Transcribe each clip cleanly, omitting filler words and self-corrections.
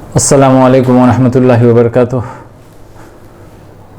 अस्सलामु अलैकुम वरहमतुल्लाहि वबरकातुह।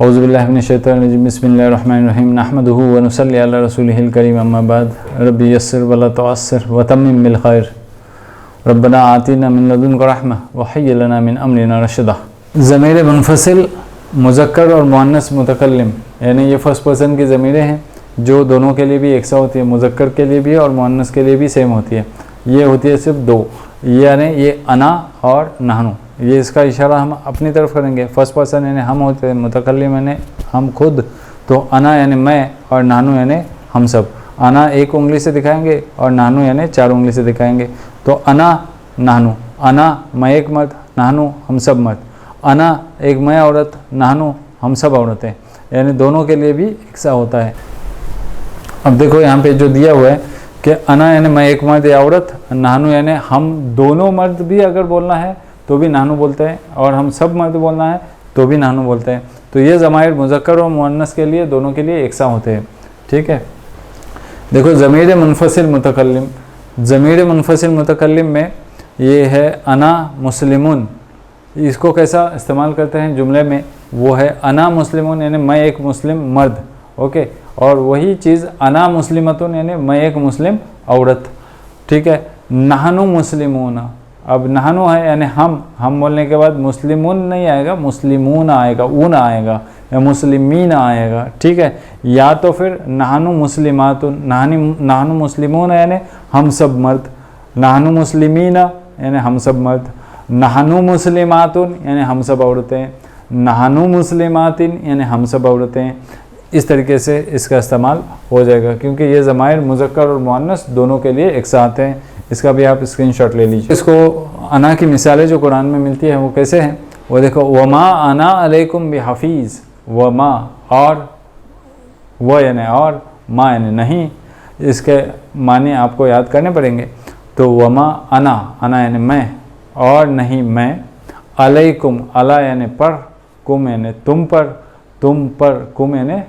औज़ु बिल्लाहि मिनश शैतानिर रजीम। बिस्मिल्लाहिर रहमानिर रहीम। नहमदुहु व नुसल्ली अला रसूलिहिल करीम। अम्मा बाद। रब्बि यस्सिर व ला तुअस्सिर व तम्मिम बिल खैर। रब्बना आतिना मिन लदुनका रहमा व हय्यि लना मिन अमरिना रशदा। ज़मीर मुनफसिल मुज़क्कर और मुअन्नस मुतकल्लिम, यानी ये फर्स्ट पर्सन की ज़मीरें हैं जो दोनों के लिए भी एक सा होती है, मुज़क्कर के लिए भी और मुअन्नस के लिए भी सेम होती है। ये होती है सिर्फ दो, यानी ये अना और नहनु। ये इसका इशारा हम अपनी तरफ करेंगे। फर्स्ट पर्सन यानी हम होते हैं, मुतकल्लिम यानी हम खुद, तो अना यानी मैं और नहनु यानी हम सब। अना एक उंगली से दिखाएंगे और नहनु यानी चार उंगली से दिखाएंगे। तो अना नहनु, अना मैं एक मर्द, नहनु हम सब मर्द। अना एक मैं औरत, नहनु हम सब औरतें, यानी दोनों के लिए भी एक सा होता है। अब देखो यहाँ पे जो दिया हुआ है कि अना यानी मैं एक मर्द या औरत, नहनु यानी हम दोनों मर्द भी अगर बोलना है तो भी नहनु बोलते हैं, और हम सब मर्द बोलना है तो भी नहनु बोलते हैं। तो ये ज़माइर मुज़क्कर और मुअन्नस के लिए दोनों के लिए एक सा होते हैं। ठीक है, देखो ज़मीर मुनफसिल मुतकल्लिम, ज़मीर मुनफसिल मुतकल्लिम में ये है अना मुस्लिमुन। इसको कैसा इस्तेमाल करते हैं जुमले में, वो है अना मुस्लिमुन यानी मैं एक मुस्लिम मर्द। ओके, और वही चीज़ अना मुस्लिमतुन यानी मैं एक मुस्लिम औरत। ठीक है, नहनु मुस्लिमून, अब नहनु है यानी हम बोलने के बाद मुस्लिमुन नहीं आएगा, मुस्लिमून आएगा, ऊन आएगा या मुस्लिमीन आएगा। ठीक है, या तो फिर नहनु मुस्लिमातुन, नहनु मुस्लिमून यानी हम सब मर्द, नहनु मुस्लिमीन यानी हम सब मर्द, नहनु मुस्लिमातुन यानी हम सब औरतें, नहनु मुस्लिमातिन यानी हम सब औरतें। इस तरीके से इसका इस्तेमाल हो जाएगा, क्योंकि ये ज़माइर मुज़क्कर और मुअन्नस दोनों के लिए एक साथ हैं। इसका भी आप स्क्रीनशॉट ले लीजिए। इसको अना की मिसालें जो कुरान में मिलती है वो कैसे हैं, वो देखो, वमा अना अलैकुम बिहफ़ीज़, वमा और व यानी और, मा यानी नहीं। इसके माने आपको याद करने पड़ेंगे। तो वमा अना, अना यानी मैं, और नहीं मैं, अलैकुम, अला यानी पर, कुम यानी तुम पर, कुम यानी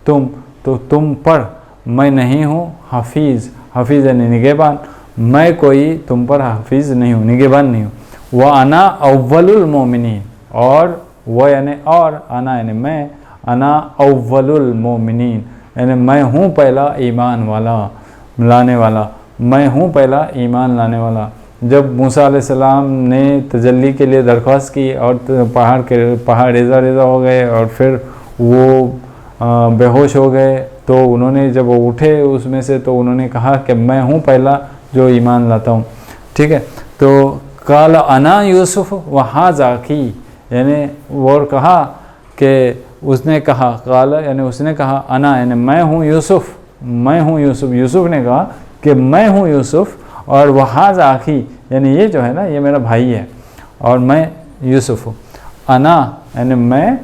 तुम, तो तुम पर मैं नहीं हूँ हफीज़, हफीज़ यानी निगहबान, मैं कोई तुम पर हाफिज़ नहीं हूँ, निगहबान नहीं हूँ। व अना अव्वलुल मोमिनीन, और व यानी और, अना यानी मैं, अना अव्वलुल मोमिनीन यानी मैं हूँ पहला ईमान वाला लाने वाला, मैं हूँ पहला ईमान लाने वाला। जब मूसा अलैहिस्सलाम ने तजल्ली के लिए दरख्वास्त की और पहाड़ रेज़ा रेज़ा हो गए और फिर वो बेहोश हो गए, तो उन्होंने जब वो उठे उसमें से, तो उन्होंने कहा कि मैं हूँ पहला जो ईमान लाता हूँ। ठीक है, तो काल अना यूसुफ वहाँ जाकी, यानी वो कहा कि उसने कहा, काल यानी उसने कहा, अना यानी मैं हूँ यूसुफ, मैं हूँ यूसुफ, यूसुफ ने कहा कि मैं हूँ यूसुफ, और वहाँ जाकी यानी ये जो है ना, ये मेरा भाई है और मैं यूसुफ हूँ। अना यानी मैं,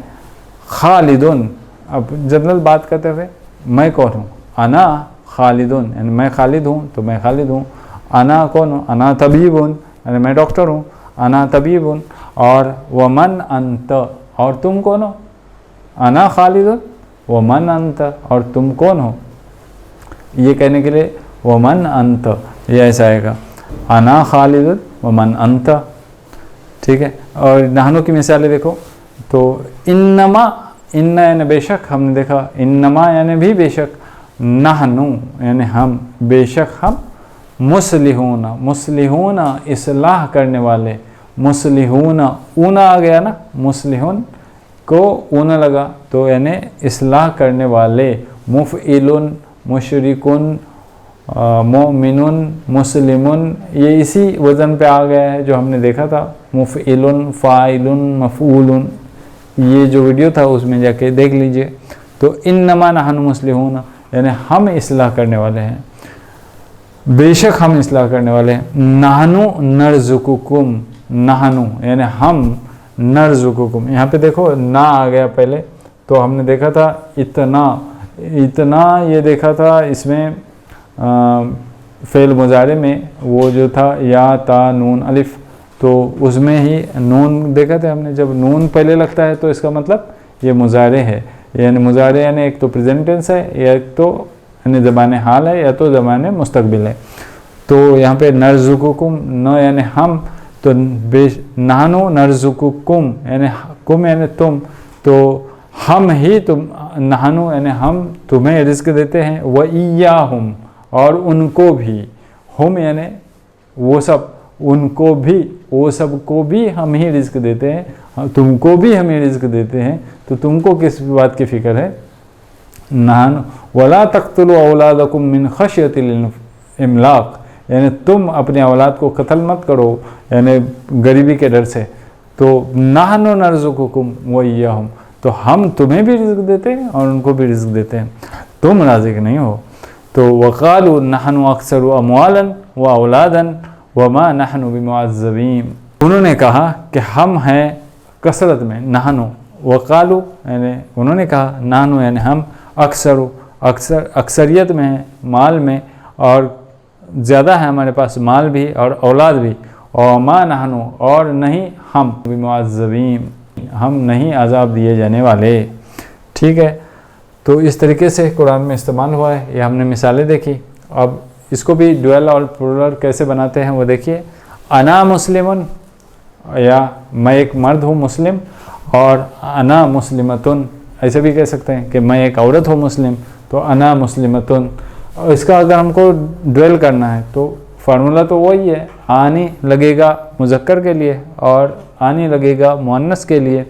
खालिदुन, अब जनरल बात करते हुए मैं कौन हूँ, अना खालिदुन यानी मैं खालिद हूँ, तो मैं खालिद हूँ। अना कौन हूँ, अना तबीबुन यानी मैं डॉक्टर हूँ, अना तबीबुन। और वमन अंत, और तुम कौन हो, अना खालिदुन वमन अंत, और तुम कौन हो। ये कहने के लिए वमन अंत, ये ऐसा आएगा, अना खालिदुन वमन अंत। ठीक है, और नहनु की मिसालें देखो, तो इन्नमा, इन्ना यानी बेशक, हमने देखा, इन्नमा यानी भी बेशक, नहनु यानी हम, बेशक हम, मुस्लिहूना, मुस्लिहूना इस्लाह करने वाले, मुस्लिहूना ऊना आ गया ना, मुस्लिहून को ऊना लगा तो यानी इस्लाह करने वाले, मुफ़इलुन, मुशरिकुन, मोमिनुन, मुस्लिमुन, ये इसी वज़न पे आ गया है जो हमने देखा था, मुफ़इलुन, फ़ाइलुन, मफ़ऊलुन। ये जो वीडियो था उसमें जाके देख लीजिए। तो इन्नमा नहनु मुस्लिहून यानी हम इस्लाह करने वाले हैं, बेशक हम इस्लाह करने वाले हैं। नहनु नरज़ुकुकुम, नहनु यानी हम, नरज़ुकुकुम, यहाँ पे देखो ना आ गया पहले, तो हमने देखा था इतना, इतना ये देखा था इसमें फ़ेल मुजारे में, वो जो था या ता नून अलिफ, तो उसमें ही नून देखा था हमने। जब नून पहले लगता है तो इसका मतलब ये मुजारे है, यानी मुजारे यानी एक तो प्रेजेंट टेंस है, या एक तो यानी ज़बान हाल है, या तो ज़बान मुस्तकबिल है। तो यहाँ पे नरज़ुकुकुम, न यानी हम, तो तो नहनु नरजुकुकुम यानी कुम यानी तुम, तो हम ही तुम, नहनु यानी हम तुम्हें रिस्क देते हैं, व इय्याहुम और उनको भी, हम यानी वो सब, उनको भी, वो सब को भी हम ही रिस्क देते हैं, तुमको भी हम ही रिस्क देते हैं, तो तुमको किस बात की फ़िक्र है। नहनु वला तक़्तुलू औलादकुम मिन खश्यतिल इमलाक, यानी तुम अपने औलाद को कत्ल मत करो यानी गरीबी के डर से, तो नहनु नरज़ुकुकुम व इय्याहुम, तो हम तुम्हें भी रिज़्क देते हैं और उनको भी रिज़्क देते हैं, तुम राज़िक नहीं हो। तो वक़ालू नहनु अक्सरु अमवालन व औलादन व मा नहनु बिमुअज़्ज़बीन, उन्होंने कहा कि हम हैं कसरत में, नहनु वक़ालू यानी उन्होंने कहा, नहनु यानी हम, अक्सरु अक्सरियत में है, माल में, और ज़्यादा है हमारे पास माल भी और औलाद भी, और मा नहनु और नहीं हम, बिमुअज़्ज़बीन हम नहीं अज़ाब दिए जाने वाले। ठीक है, तो इस तरीके से कुरान में इस्तेमाल हुआ है, ये हमने मिसालें देखी। अब इसको भी ड्यूअल और प्लूरल कैसे बनाते हैं वो देखिए। अना मुस्लिमुन या मैं एक मर्द हूँ मुस्लिम, और अना मुस्लिमतुन ऐसे भी कह सकते हैं कि मैं एक औरत हूँ मुस्लिम, तो अना मुस्लिमतुन। और इसका अगर हमको ड्वेल करना है तो फार्मूला तो वही है, आनी लगेगा मुज़क्कर के लिए और आनी लगेगा मुअन्नस के लिए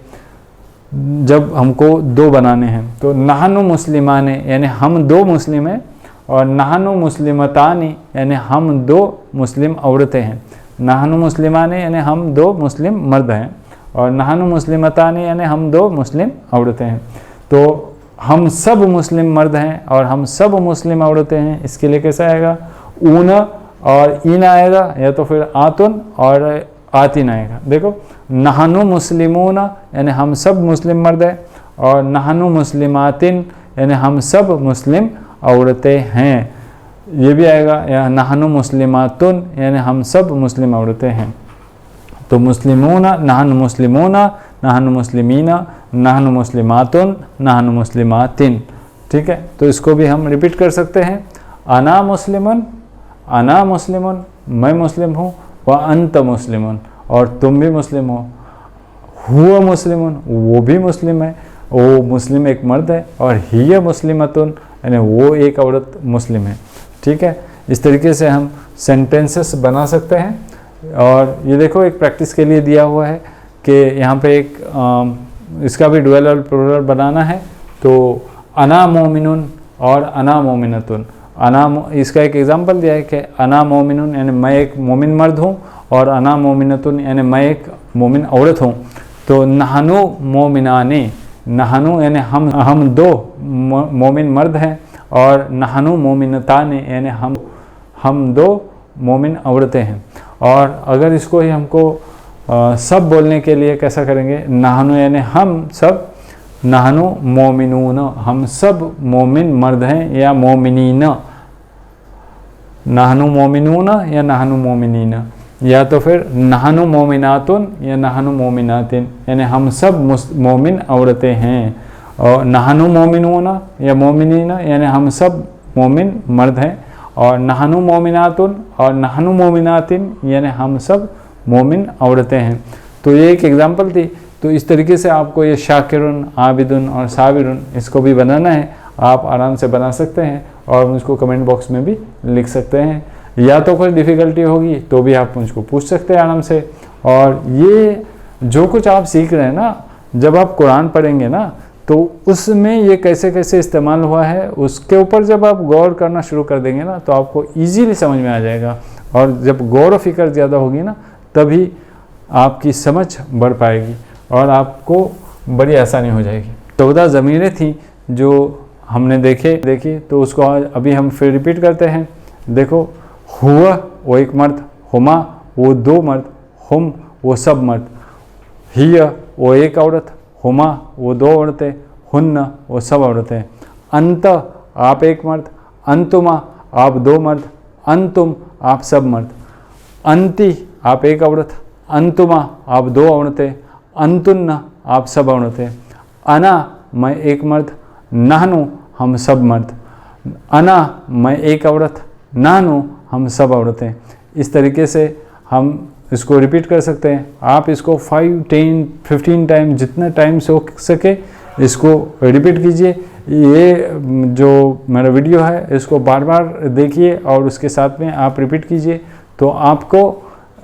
जब हमको दो बनाने हैं। तो नहनु मुस्लिमाने यानी हम दो मुस्लिम हैं, और नहनु मुस्लिमतानी यानी हम दो मुस्लिम औरतें हैं। नहनु मुस्लिमाने यानी हम दो मुस्लिम मर्द हैं, और नहनु मुस्लिमतानी यानी हम दो मुस्लिम औरतें हैं। तो हम सब मुस्लिम मर्द हैं और हम सब मुस्लिम औरतें हैं, इसके लिए कैसा आएगा, ऊन और इन आएगा, या तो फिर आतुन और आतिन आएगा। देखो, नहनु मुस्लिमून यानी हम सब मुस्लिम मर्द हैं, और नहनु मुस्लिमातिन यानी हम सब मुस्लिम औरतें हैं, ये भी आएगा। या नहनु मुस्लिमातुन यानी हम सब मुस्लिम औरतें हैं। तो मुस्लिमूना, नहनु मुस्लिमूना, नहनु मुस्लिमीना, नहनु मुस्लिमातुन, नहनु मुस्लिमातिन। ठीक है, तो इसको भी हम रिपीट कर सकते हैं। अना मुस्लिमुन, अना मुस्लिमुन मैं मुस्लिम हूँ, व अंत मुस्लिमुन और तुम भी मुस्लिम हो, हुआ मुस्लिमुन वो भी मुस्लिम है, वो मुस्लिम एक मर्द है, और हिया मुस्लिमतुन यानी वो एक औरत मुस्लिम है। ठीक है, इस तरीके से हम सेंटेंसेस बना सकते हैं। और ये देखो एक प्रैक्टिस के लिए दिया हुआ है कि यहाँ पे एक इसका भी डुअल और प्लूरल बनाना है। तो अना मोमिनुन और अना मोमिनतुन, इसका एक एग्जांपल दिया है कि अना मोमिनुन यानी मैं एक मोमिन मर्द हूँ, और अना मोमिनतुन यानी मैं एक मोमिन औरत हूँ। तो नहनु मोमिनानी, नहनु यानी हम दो मोमिन मर्द हैं, और नहनु मोमिनतानी यानी हम दो मोमिन औरतें हैं। और अगर इसको ही हमको सब बोलने के लिए कैसा करेंगे, नहनु यानी हम सब, नहनु मोमिनून हम सब मोमिन मर्द हैं या मोमिनीन, नहनु मोमिनून या नहनु मोमिनीन, या तो फिर नहनु मोमिनातुन या नहनु मोमिनातिन यानी हम सब मोमिन औरतें हैं, और नहनु मोमिनून या मोमिनीन यानी हम सब मोमिन मर्द हैं, और नहनु मोमिनातुन और नहनु मोमिनातिन यानी हम सब मोमिन औरतें हैं। तो ये एक एग्जांपल थी। तो इस तरीके से आपको ये शाकिरुन, आबिदुन और साबिरुन इसको भी बनाना है, आप आराम से बना सकते हैं और मुझको कमेंट बॉक्स में भी लिख सकते हैं। या तो कोई डिफ़िकल्टी होगी तो भी आप मुझको पूछ सकते हैं आराम से। और ये जो कुछ आप सीख रहे हैं ना, जब आप कुरान पढ़ेंगे ना तो उसमें ये कैसे कैसे इस्तेमाल हुआ है उसके ऊपर जब आप गौर करना शुरू कर देंगे ना तो आपको ईजीली समझ में आ जाएगा। और जब गौर व फिक्र ज़्यादा होगी ना तभी आपकी समझ बढ़ पाएगी और आपको बड़ी आसानी हो जाएगी। 14 ज़मीरें थी जो हमने देखी, तो उसको अभी हम फिर रिपीट करते हैं। देखो, हुआ वो एक मर्द, हुमा वो दो मर्द, हुम वो सब मर्द, हिया वो एक औरत, हुमा वो दो औरतें, हुन्ना वो सब औरतें, अंत आप एक मर्द, अंतुमा आप दो मर्द, अंतुम आप सब मर्द, अंति आप एक औरत, अंतुमा आप दो औरतें, अंतुन्ना आप सब औरतें, अना मैं एक मर्द, नहनु हम सब मर्द, अना मैं एक औरत, नानु हम सब औरतें। इस तरीके से हम इसको रिपीट कर सकते हैं। आप इसको 5, 10, 15 टाइम जितना टाइम से हो सके इसको रिपीट कीजिए। ये जो मेरा वीडियो है इसको बार बार देखिए और उसके साथ में आप रिपीट कीजिए, तो आपको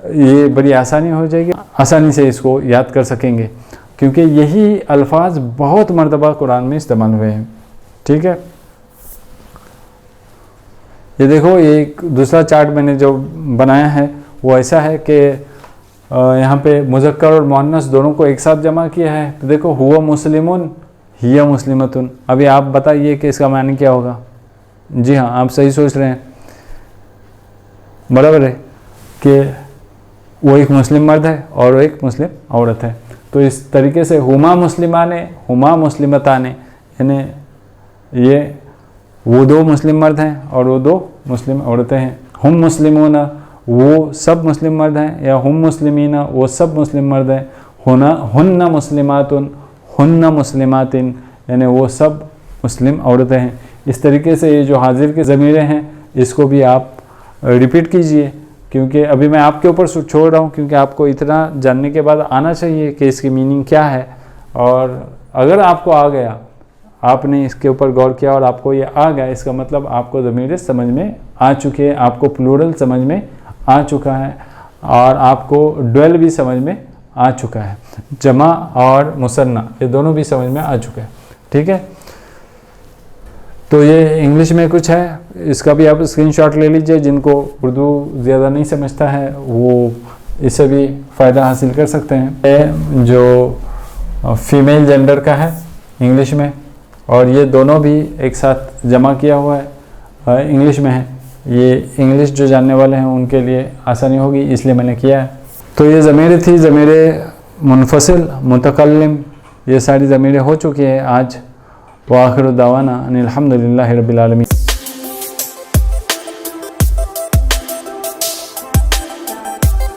ये बड़ी आसानी हो जाएगी, आसानी से इसको याद कर सकेंगे, क्योंकि यही अल्फाज बहुत मरतबा कुरान में इस्तेमाल हुए हैं। ठीक है, ये देखो, ये एक दूसरा चार्ट मैंने जो बनाया है वो ऐसा है कि यहाँ पे मुज़क्कर और मुअन्नस दोनों को एक साथ जमा किया है। तो देखो, हुआ मुस्लिमुन, हिया मुस्लिमतुन। अभी आप बताइए कि इसका माने क्या होगा। जी हाँ, आप सही सोच रहे हैं, बराबर है कि वो एक मुस्लिम मर्द है और वो एक मुस्लिम औरत है। तो इस तरीके से हुमा मुस्लिमाने, हुमा मुस्लिमताने, यानी ये वो दो मुस्लिम मर्द हैं और वो दो मुस्लिम औरतें हैं। हुम मुस्लिमूना, वो सब मुस्लिम मर्द हैं, या हुम मुस्लिमीना, वो सब मुस्लिम मर्द हैं। हुन्ना मुस्लिमातुन, हुन्ना मुस्लिमातिन, यानी वो सब मुस्लिम औरतें हैं। इस तरीके से ये जो हाजिर के ज़मीरें हैं इसको भी आप रिपीट कीजिए, क्योंकि अभी मैं आपके ऊपर छोड़ रहा हूँ, क्योंकि आपको इतना जानने के बाद आना चाहिए कि इसकी मीनिंग क्या है। और अगर आपको आ गया, आपने इसके ऊपर गौर किया और आपको ये आ गया, इसका मतलब आपको ज़मीरें समझ में आ चुके हैं, आपको प्लूरल समझ में आ चुका है और आपको ड्वेल भी समझ में आ चुका है, जमा और मुसन्ना ये दोनों भी समझ में आ चुके हैं। ठीक है, तो ये इंग्लिश में कुछ है, इसका भी आप स्क्रीनशॉट ले लीजिए। जिनको उर्दू ज़्यादा नहीं समझता है वो इससे भी फ़ायदा हासिल कर सकते हैं। ये जो फीमेल जेंडर का है इंग्लिश में, और ये दोनों भी एक साथ जमा किया हुआ है इंग्लिश में है। ये इंग्लिश जो जानने वाले हैं उनके लिए आसानी होगी, इसलिए मैंने किया है। तो ये ज़मीरें थी, ज़मीरें मुनफसिल, मुतकल्लिम, ये सारी ज़मीरें हो चुकी है आज। व आखिर दावाना अनिल हम्दुलिल्लाहि रब्बिल आलमीन।